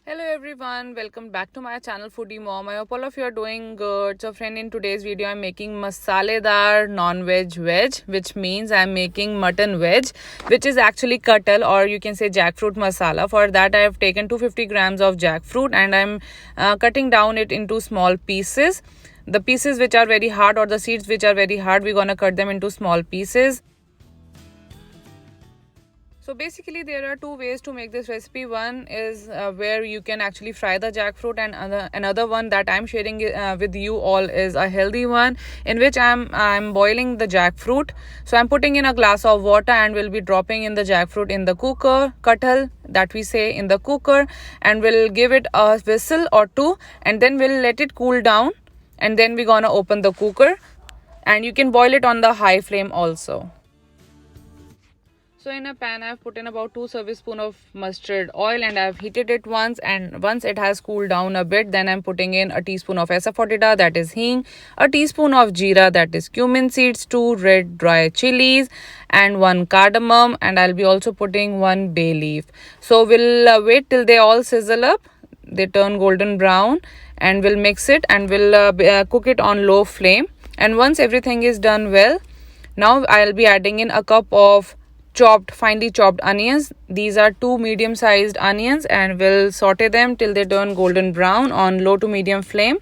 Hello everyone, welcome back to my channel Foodie Mom. I hope all of you are doing good. So friend, in today's video I'm making masaledar non-veg veg, which means I'm making mutton veg, which is actually katal or you can say jackfruit masala. For that I have taken 250 grams of jackfruit and I'm cutting down it into small pieces. The pieces which are very hard or the seeds which are very hard, we're gonna cut them into small pieces. So basically there are two ways to make this recipe. One is where you can actually fry the jackfruit, and another one that I'm sharing with you all is a healthy one in which I'm boiling the jackfruit. So I'm putting in a glass of water and will be dropping in the jackfruit in the cooker, katal that we say, in the cooker, and we'll give it a whistle or two and then we'll let it cool down, and then we're gonna open the cooker, and you can boil it on the high flame also. So in a pan I've put in about 2 tablespoons of mustard oil and I've heated it once, and once it has cooled down a bit, then I'm putting in a teaspoon of asafoetida, that is hing, a teaspoon of jeera, that is cumin seeds, 2 red dry chilies and 1 cardamom, and I'll be also putting 1 bay leaf. So we'll wait till they all sizzle up, they turn golden brown, and we'll mix it and we'll cook it on low flame. And once everything is done well, now I'll be adding in a cup of finely chopped onions. These are 2 medium sized onions, and we'll saute them till they turn golden brown on low to medium flame.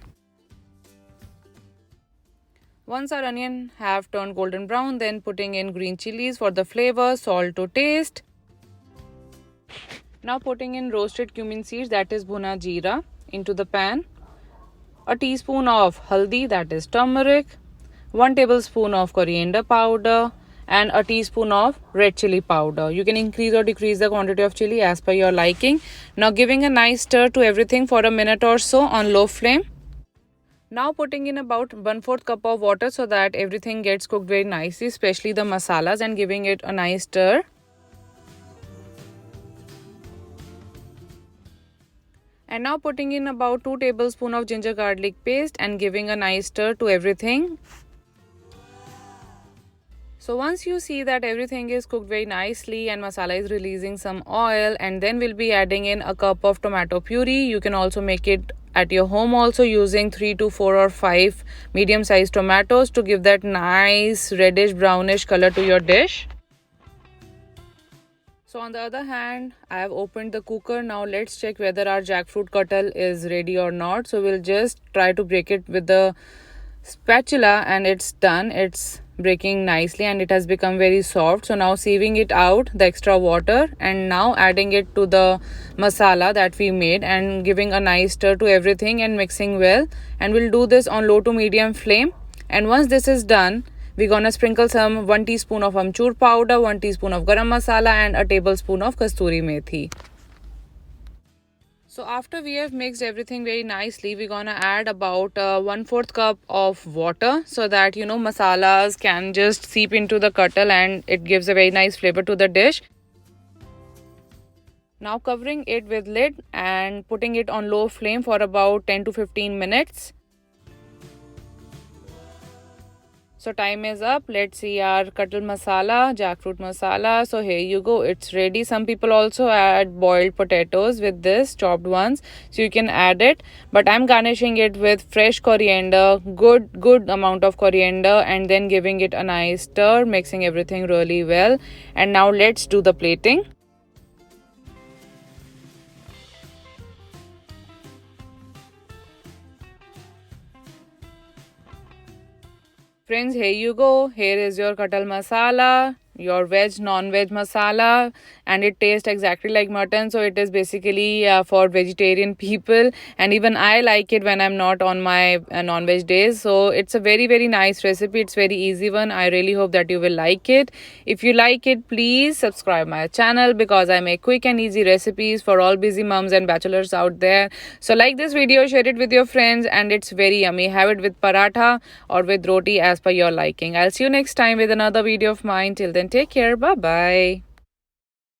Once our onion have turned golden brown, then putting in green chilies for the flavor, salt to taste. Now putting in roasted cumin seeds, that is bhuna jeera, into the pan. A teaspoon of haldi, that is turmeric. 1 tablespoon of coriander powder and a teaspoon of red chili powder. You can increase or decrease the quantity of chili as per your liking. Now giving a nice stir to everything for a minute or so on low flame. Now putting in about 1/4 cup of water so that everything gets cooked very nicely, especially the masalas, and giving it a nice stir. And now putting in about 2 tablespoons of ginger garlic paste and giving a nice stir to everything. So once you see that everything is cooked very nicely and masala is releasing some oil, and then we'll be adding in a cup of tomato puree. You can also make it at your home also using 3 to 4 or 5 medium sized tomatoes to give that nice reddish brownish color to your dish. So on the other hand, I have opened the cooker. Now let's check whether our jackfruit katal is ready or not. So we'll just try to break it with the spatula, and it's done. It's breaking nicely and it has become very soft. So now sieving it out the extra water and now adding it to the masala that we made and giving a nice stir to everything and mixing well, and we'll do this on low to medium flame. And once this is done, we're gonna sprinkle some 1 teaspoon of amchur powder, 1 teaspoon of garam masala and a tablespoon of kasturi methi. So after we have mixed everything very nicely, we're gonna add about 1/4 cup of water so that masalas can just seep into the katal and it gives a very nice flavor to the dish. Now covering it with lid and putting it on low flame for about 10 to 15 minutes. So time is up. Let's see our katal masala, jackfruit masala. So here you go, it's ready. Some people also add boiled potatoes with this, chopped ones, so you can add it, but I'm garnishing it with fresh coriander, good amount of coriander, and then giving it a nice stir, mixing everything really well. And now let's do the plating. Friends, here you go. Here is your katal masala, your veg non-veg masala, and it tastes exactly like mutton, so it is basically for vegetarian people, and even I like it when I'm not on my non-veg days. So it's a very nice recipe. It's very easy one. I really hope that you will like it. If you like it, please subscribe my channel because I make quick and easy recipes for all busy moms and bachelors out there. So like this video, share it with your friends, and it's very yummy. Have it with paratha or with roti as per your liking. I'll see you next time with another video of mine. Till then, take care. Bye bye.